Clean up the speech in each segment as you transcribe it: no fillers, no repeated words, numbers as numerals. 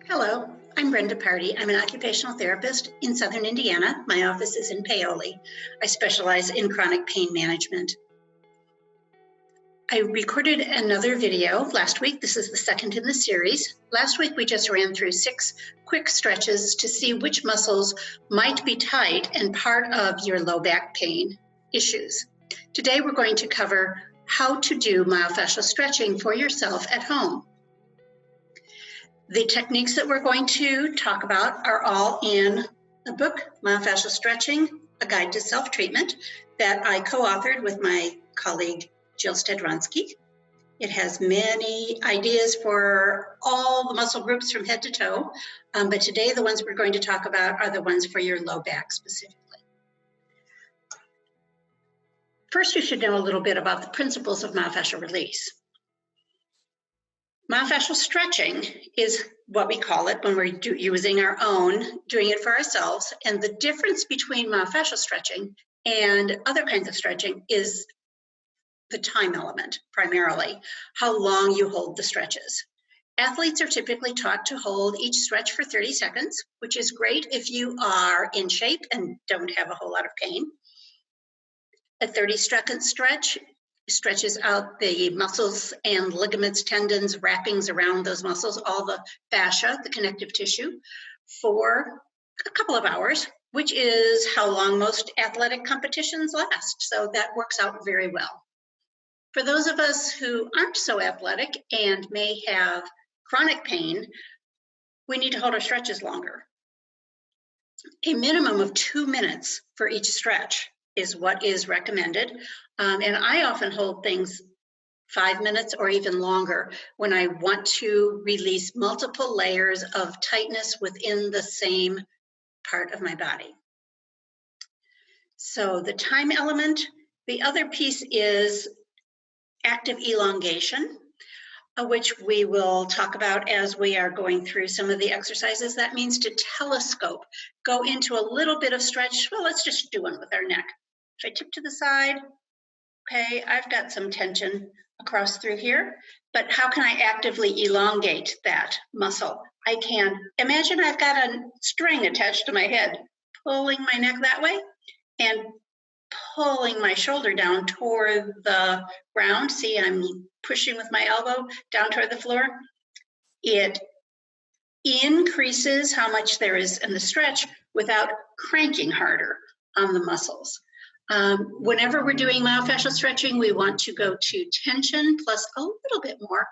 Hello, I'm Brenda Party. I'm an occupational therapist in Southern Indiana. My office is in Paoli. I specialize in chronic pain management. I recorded another video last week. This is the second in the series. Last week, we just ran through 6 quick stretches to see which muscles might be tight and part of your low back pain issues. Today, we're going to cover how to do myofascial stretching for yourself at home. The techniques that we're going to talk about are all in the book, Myofascial Stretching, A Guide to Self-Treatment, that I co-authored with my colleague, Jill Stedronsky. It has many ideas for all the muscle groups from head to toe, but today the ones we're going to talk about are the ones for your low back specifically. First, you should know a little bit about the principles of myofascial release. Myofascial stretching is what we call it when we're using our own, doing it for ourselves. And the difference between myofascial stretching and other kinds of stretching is the time element, primarily, how long you hold the stretches. Athletes are typically taught to hold each stretch for 30 seconds, which is great if you are in shape and don't have a whole lot of pain. A 30-second stretch stretches out the muscles and ligaments, tendons, wrappings around those muscles, all the fascia, the connective tissue, for a couple of hours, which is how long most athletic competitions last. So that works out very well. For those of us who aren't so athletic and may have chronic pain, we need to hold our stretches longer. A minimum of 2 minutes for each stretch is what is recommended. And I often hold things 5 minutes or even longer when I want to release multiple layers of tightness within the same part of my body. So the time element, the other piece is active elongation, which we will talk about as we are going through some of the exercises. That means to telescope, go into a little bit of stretch. Well, let's just do one with our neck. If I tip to the side, okay, I've got some tension across through here, but how can I actively elongate that muscle? I can imagine I've got a string attached to my head, pulling my neck that way and pulling my shoulder down toward the ground. See, I'm pushing with my elbow down toward the floor. It increases how much there is in the stretch without cranking harder on the muscles. Whenever we're doing myofascial stretching, we want to go to tension plus a little bit more,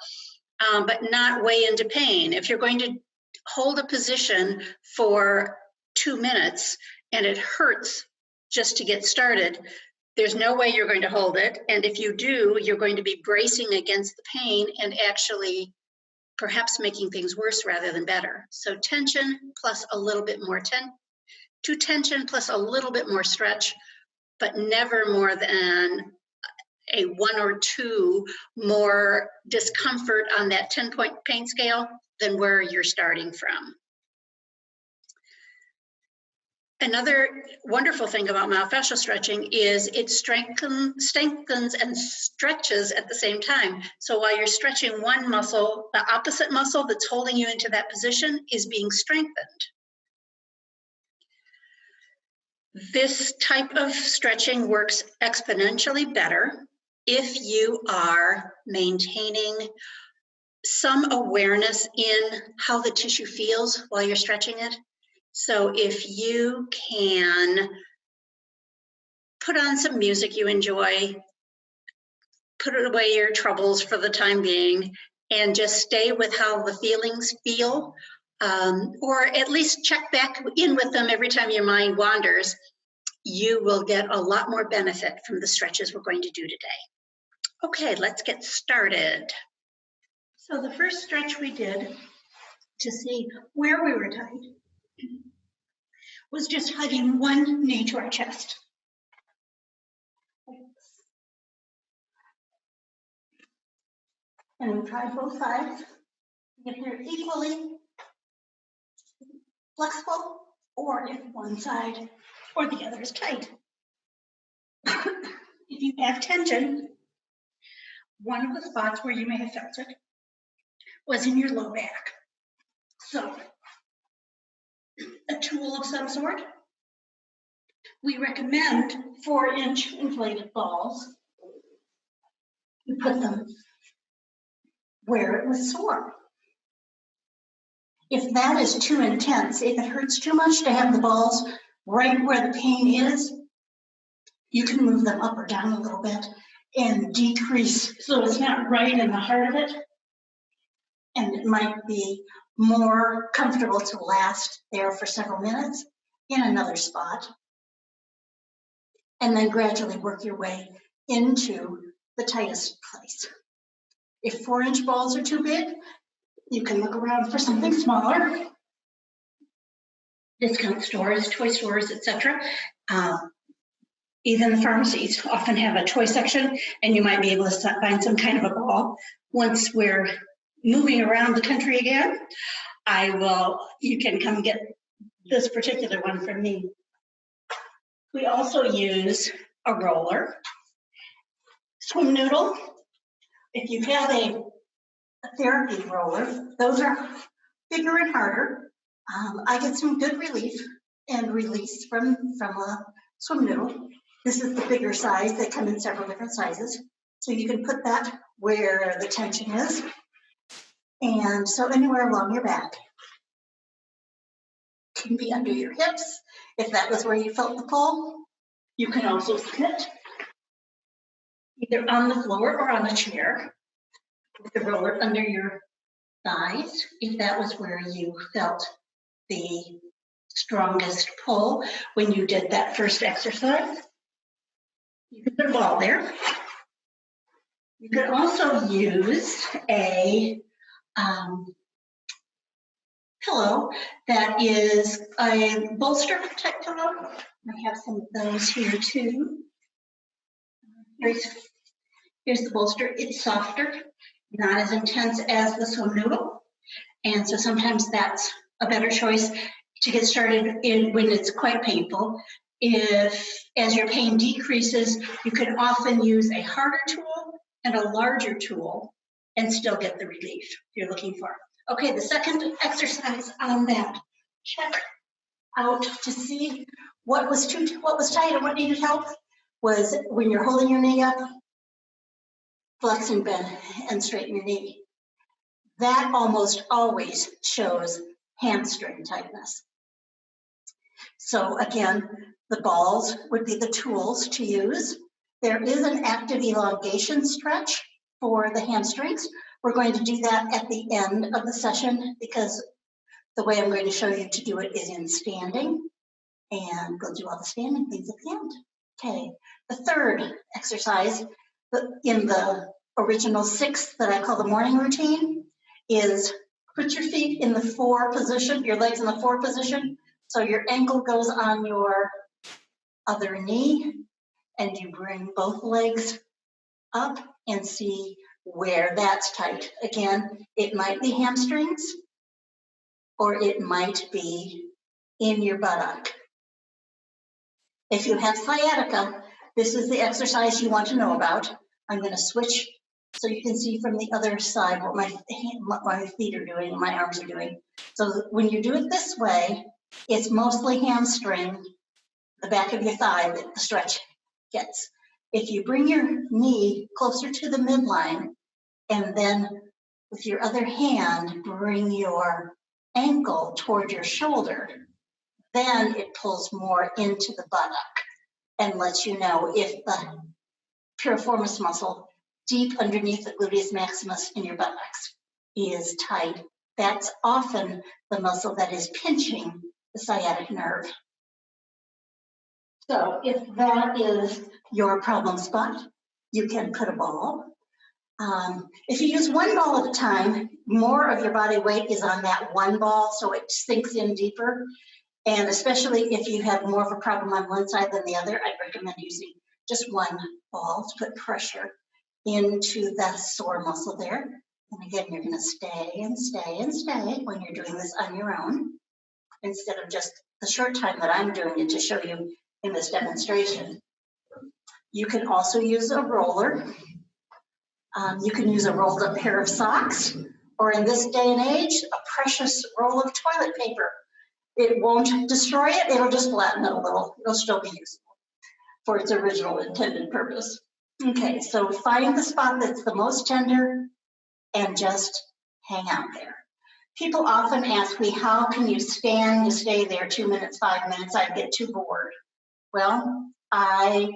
but not way into pain. If you're going to hold a position for 2 minutes and it hurts just to get started, there's no way you're going to hold it. And if you do, you're going to be bracing against the pain and actually perhaps making things worse rather than better. So tension plus a little bit more tension plus a little bit more stretch, but never more than a 1 or 2 more discomfort on that 10-point pain scale than where you're starting from. Another wonderful thing about myofascial stretching is it strengthens and stretches at the same time. So while you're stretching one muscle, the opposite muscle that's holding you into that position is being strengthened. This type of stretching works exponentially better if you are maintaining some awareness in how the tissue feels while you're stretching it. So if you can put on some music you enjoy, put away your troubles for the time being, and just stay with how the feelings feel, or at least check back in with them every time your mind wanders, you will get a lot more benefit from the stretches we're going to do today. Okay, let's get started. So the first stretch we did to see where we were tight was just hugging one knee to our chest. And we try both sides. If they're equally flexible, or if one side or the other is tight. If you have tension, one of the spots where you may have felt it was in your low back. So, a tool of some sort. We recommend 4-inch inflated balls. You put them where it was sore. If that is too intense, if it hurts too much to have the balls right where the pain is, you can move them up or down a little bit and decrease so it's not right in the heart of it. And it might be more comfortable to last there for several minutes in another spot. And then gradually work your way into the tightest place. If 4-inch balls are too big, you can look around for something smaller. Discount stores, toy stores, etc. Even the pharmacies often have a toy section, and you might be able to find some kind of a ball. Once we're moving around the country again, you can come get this particular one from me. We also use a roller, swim noodle. If you have a therapy roller, those are bigger and harder. I get some good relief and release from a swim noodle. This is the bigger size. They come in several different sizes. So you can put that where the tension is. And so anywhere along your back. Can be under your hips, if that was where you felt the pull. You can also sit either on the floor or on a chair with the roller under your thighs, if that was where you felt the strongest pull when you did that first exercise. You can put a ball there. You could also use a pillow that is a bolster type pillow. I have some of those here too. Here's the bolster. It's softer, not as intense as the swim noodle. And so sometimes that's a better choice to get started in when it's quite painful. As your pain decreases, you can often use a harder tool and a larger tool and still get the relief you're looking for. Okay, the second exercise on that check out to see what was tight and what needed help was when you're holding your knee up, flex and bend and straighten your knee. That almost always shows hamstring tightness. So again, the balls would be the tools to use. There is an active elongation stretch for the hamstrings. We're going to do that at the end of the session because the way I'm going to show you to do it is in standing, and we'll do all the standing things at the end. Okay, the third exercise in the original 6 that I call the morning routine is put your feet in the 4 position, your legs in the 4 position, so your ankle goes on your other knee, and you bring both legs up and see where that's tight. Again, it might be hamstrings or it might be in your buttock. If you have sciatica, this is the exercise you want to know about. I'm going to switch so you can see from the other side what my feet are doing and my arms are doing. So when you do it this way, it's mostly hamstring, the back of your thigh that the stretch gets. If you bring your knee closer to the midline and then with your other hand bring your ankle toward your shoulder, then it pulls more into the buttock and lets you know if the piriformis muscle deep underneath the gluteus maximus in your buttocks is tight. That's often the muscle that is pinching the sciatic nerve. So if that is your problem spot, you can put a ball. If you use one ball at a time, more of your body weight is on that one ball, so it sinks in deeper. And especially if you have more of a problem on one side than the other, I'd recommend using just one ball to put pressure into that sore muscle there. And again, you're going to stay and stay and stay when you're doing this on your own, instead of just the short time that I'm doing it to show you in this demonstration. You can also use a roller. You can use a rolled up pair of socks, or in this day and age, a precious roll of toilet paper. It won't destroy it, it'll just flatten it a little. It'll still be useful for its original intended purpose. Okay, so find the spot that's the most tender and just hang out there. People often ask me, how can you stand to stay there 2 minutes, 5 minutes? I get too bored. Well, I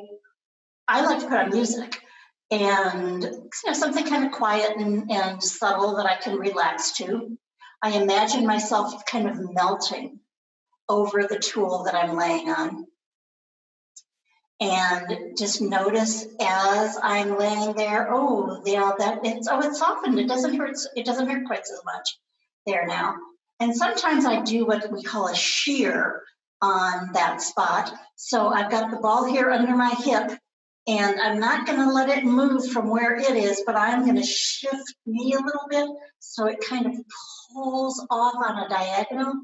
like to put on music and something kind of quiet and subtle that I can relax to. I imagine myself kind of melting over the tool that I'm laying on. And just notice as I'm laying there, oh, yeah, it's softened. It doesn't hurt quite so much there now. And sometimes I do what we call a shear on that spot. So I've got the ball here under my hip, and I'm not going to let it move from where it is, but I'm going to shift me a little bit so it kind of pulls off on a diagonal.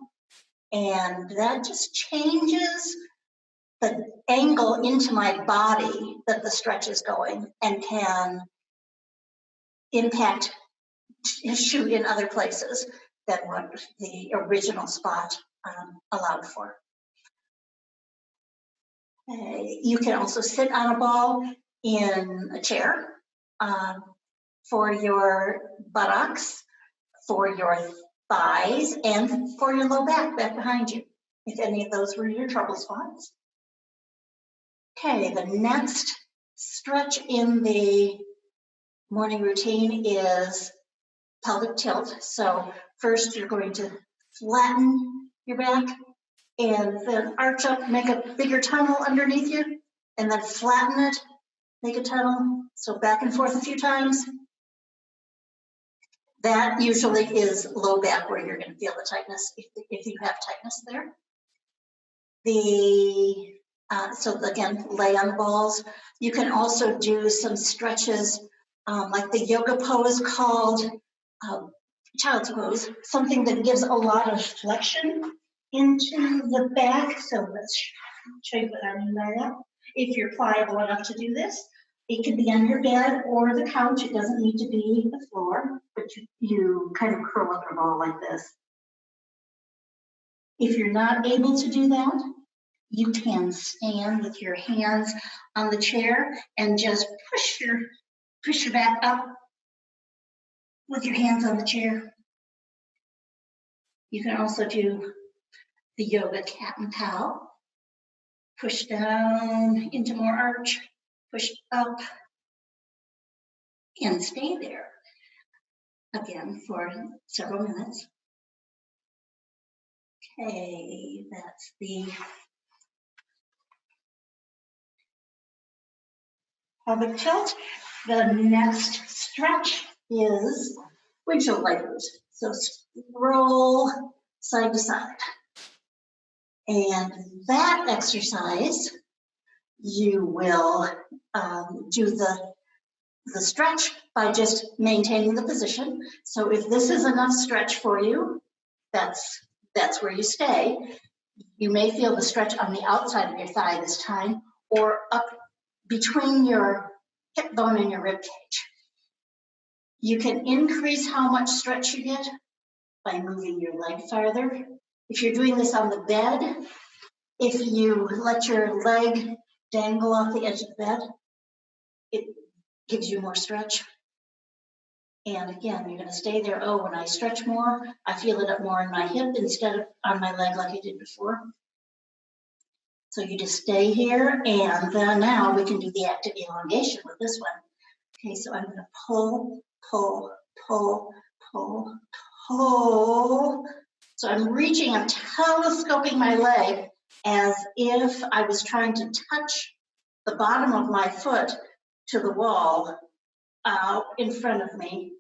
And that just changes the angle into my body that the stretch is going and can impact shoot in other places than what the original spot allowed for. You can also sit on a ball in a chair for your buttocks, for your thighs, and for your low back behind you, if any of those were your trouble spots. Okay, the next stretch in the morning routine is pelvic tilt. So first you're going to flatten your back and then arch up, make a bigger tunnel underneath you, and then flatten it, make a tunnel. So back and forth a few times. That usually is low back where you're going to feel the tightness if you have tightness there. So again, lay on the balls. You can also do some stretches like the yoga pose called child's pose, something that gives a lot of flexion into the back. So let's show you what I mean by that. If you're pliable enough to do this, it can be on your bed or the couch. It doesn't need to be the floor, but you kind of curl up your ball like this. If you're not able to do that, you can stand with your hands on the chair and just push your back up with your hands on the chair. You can also do the yoga cat and cow. Push down into more arch, push up, and stay there again for several minutes. Okay, that's the pelvic tilt. The next stretch is windshield wipers. So roll side to side. And that exercise, you will do the stretch by just maintaining the position. So if this is enough stretch for you, that's where you stay. You may feel the stretch on the outside of your thigh this time, or up between your hip bone and your rib cage. You can increase how much stretch you get by moving your leg farther. If you're doing this on the bed, if you let your leg dangle off the edge of the bed, it gives you more stretch. And again, you're going to stay there. Oh, when I stretch more, I feel it up more in my hip instead of on my leg like I did before. So you just stay here, and then now we can do the active elongation with this one. Okay, so I'm going to pull, pull, pull, pull, pull. So I'm reaching, I'm telescoping my leg as if I was trying to touch the bottom of my foot to the wall in front of me.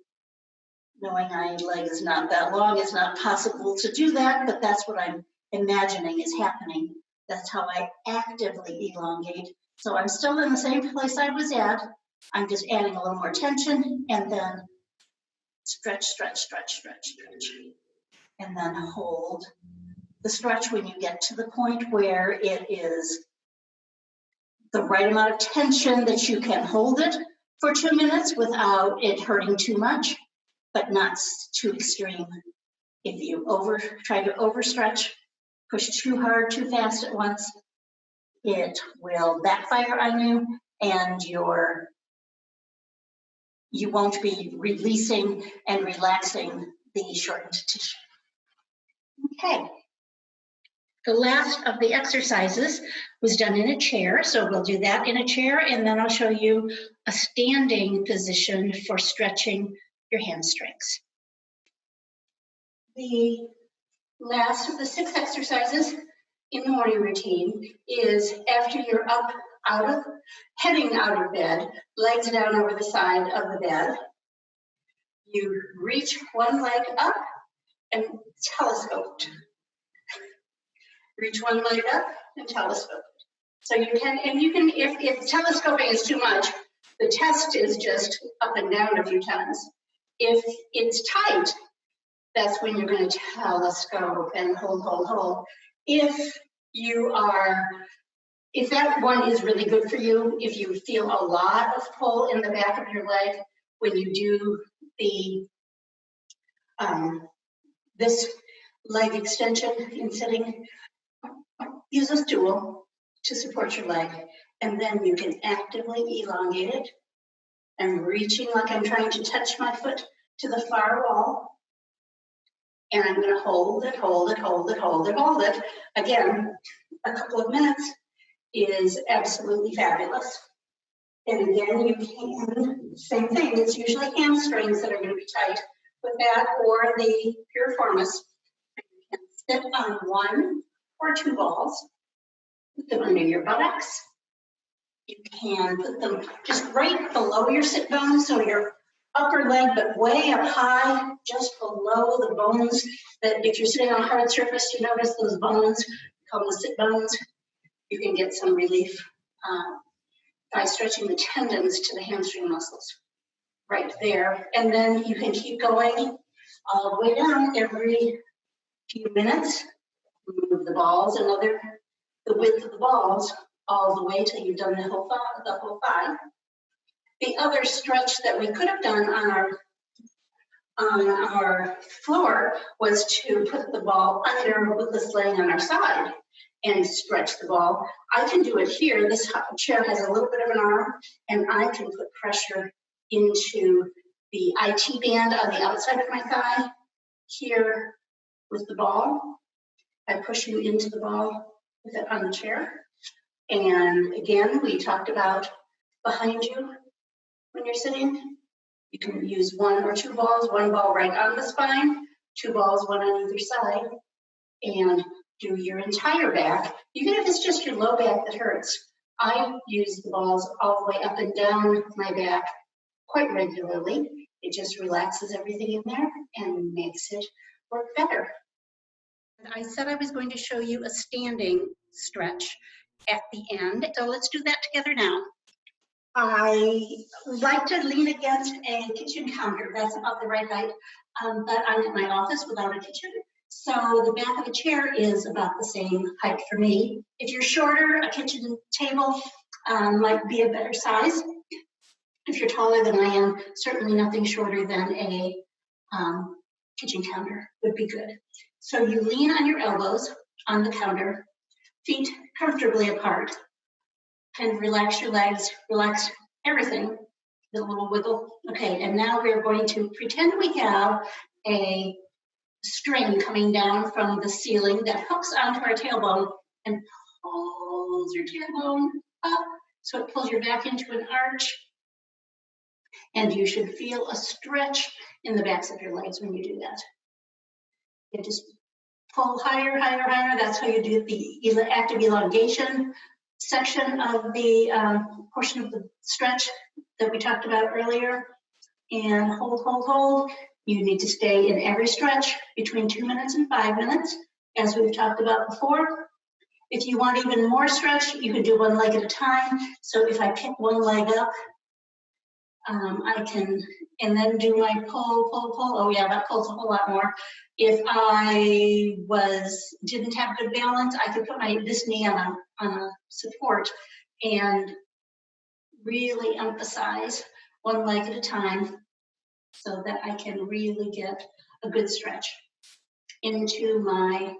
Knowing my leg is not that long, it's not possible to do that, but that's what I'm imagining is happening. That's how I actively elongate. So I'm still in the same place I was at. I'm just adding a little more tension, and then stretch, stretch, stretch, stretch, stretch. And then hold the stretch when you get to the point where it is the right amount of tension that you can hold it for 2 minutes without it hurting too much. but not too extreme. If you try to overstretch, push too hard, too fast at once, it will backfire on you, and you won't be releasing and relaxing the shortened tissue. Okay. The last of the exercises was done in a chair, so we'll do that in a chair, and then I'll show you a standing position for stretching your hamstrings. The last of the 6 exercises in the morning routine is after you're up heading out of bed, legs down over the side of the bed, you reach one leg up and telescope. Reach one leg up and telescope. So you can, if telescoping is too much, the test is just up and down a few times. If it's tight, that's when you're going to telescope and hold. If that one is really good for you, if you feel a lot of pull in the back of your leg when you do the this leg extension in sitting, use a stool to support your leg, and then you can actively elongate it. I'm reaching like I'm trying to touch my foot to the far wall, and I'm going to hold it. Again, a couple of minutes is absolutely fabulous. And again, you can, same thing, it's usually hamstrings that are going to be tight with that, or the piriformis. You can sit on 1 or 2 balls, put them under your buttocks. You can put them just right below your sit bones, so your upper leg, but way up high, just below the bones. That if you're sitting on a hard surface, you notice those bones, called the sit bones. You can get some relief by stretching the tendons to the hamstring muscles right there. And then you can keep going all the way down every few minutes. Move the balls the width of the balls all the way till you've done the whole thigh. The other stretch that we could have done on our floor was to put the ball under with this laying on our side and stretch the ball. I can do it here. This chair has a little bit of an arm, and I can put pressure into the IT band on the outside of my thigh here with the ball. I push you into the ball with it on the chair. And again, we talked about behind you when you're sitting. You can use 1 or 2 balls, 1 ball right on the spine, 2 balls, 1 on either side, and do your entire back, even if it's just your low back that hurts. I use the balls all the way up and down my back quite regularly. It just relaxes everything in there and makes it work better. I said I was going to show you a standing stretch at the end, so let's do that together now. I like to lean against a kitchen counter. That's about the right height, but I'm at my office without a kitchen, so the back of the chair is about the same height for me. If you're shorter, a kitchen table might be a better size. If you're taller than I am, certainly nothing shorter than a kitchen counter would be good. So you lean on your elbows on the counter, feet comfortably apart, and relax your legs, relax everything, the little wiggle. Okay, and now we're going to pretend we have a string coming down from the ceiling that hooks onto our tailbone and pulls your tailbone up, so it pulls your back into an arch. And you should feel a stretch in the backs of your legs when you do that. You just pull higher. That's how you do the active elongation section of the portion of the stretch that we talked about earlier. And hold. You need to stay in every stretch between 2 minutes and 5 minutes, as we've talked about before. If you want even more stretch, you can do 1 leg at a time. So if I pick 1 leg up, I can, and then do my pull. Oh yeah, that pulls a whole lot more. If I didn't have good balance, I could put this knee on a support and really emphasize 1 leg at a time. so that I can really get a good stretch into my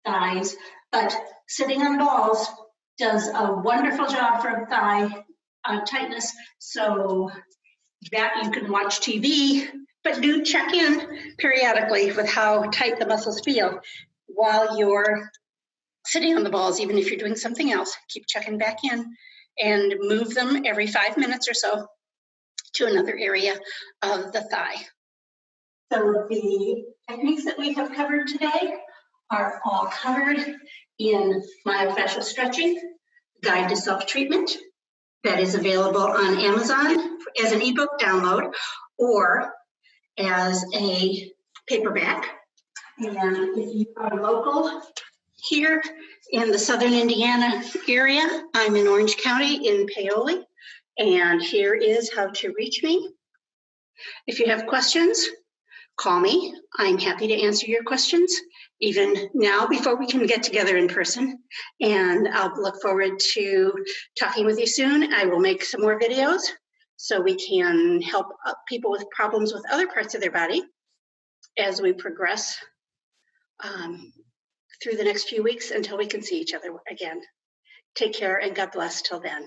thighs. But sitting on balls does a wonderful job for thigh tightness, so that you can watch TV, but do check in periodically with how tight the muscles feel while you're sitting on the balls. Even if you're doing something else, keep checking back in and move them every 5 minutes or so to another area of the thigh. So the techniques that we have covered today are all covered in Myofascial Stretching, Guide to Self-Treatment, that is available on Amazon as an ebook download or as a paperback. And if you are local here in the Southern Indiana area, I'm in Orange County in Paoli, and here is how to reach me. If you have questions, call me. I'm happy to answer your questions, even now before we can get together in person. And I'll look forward to talking with you soon. I will make some more videos so we can help people with problems with other parts of their body as we progress through the next few weeks until we can see each other again. Take care and God bless till then.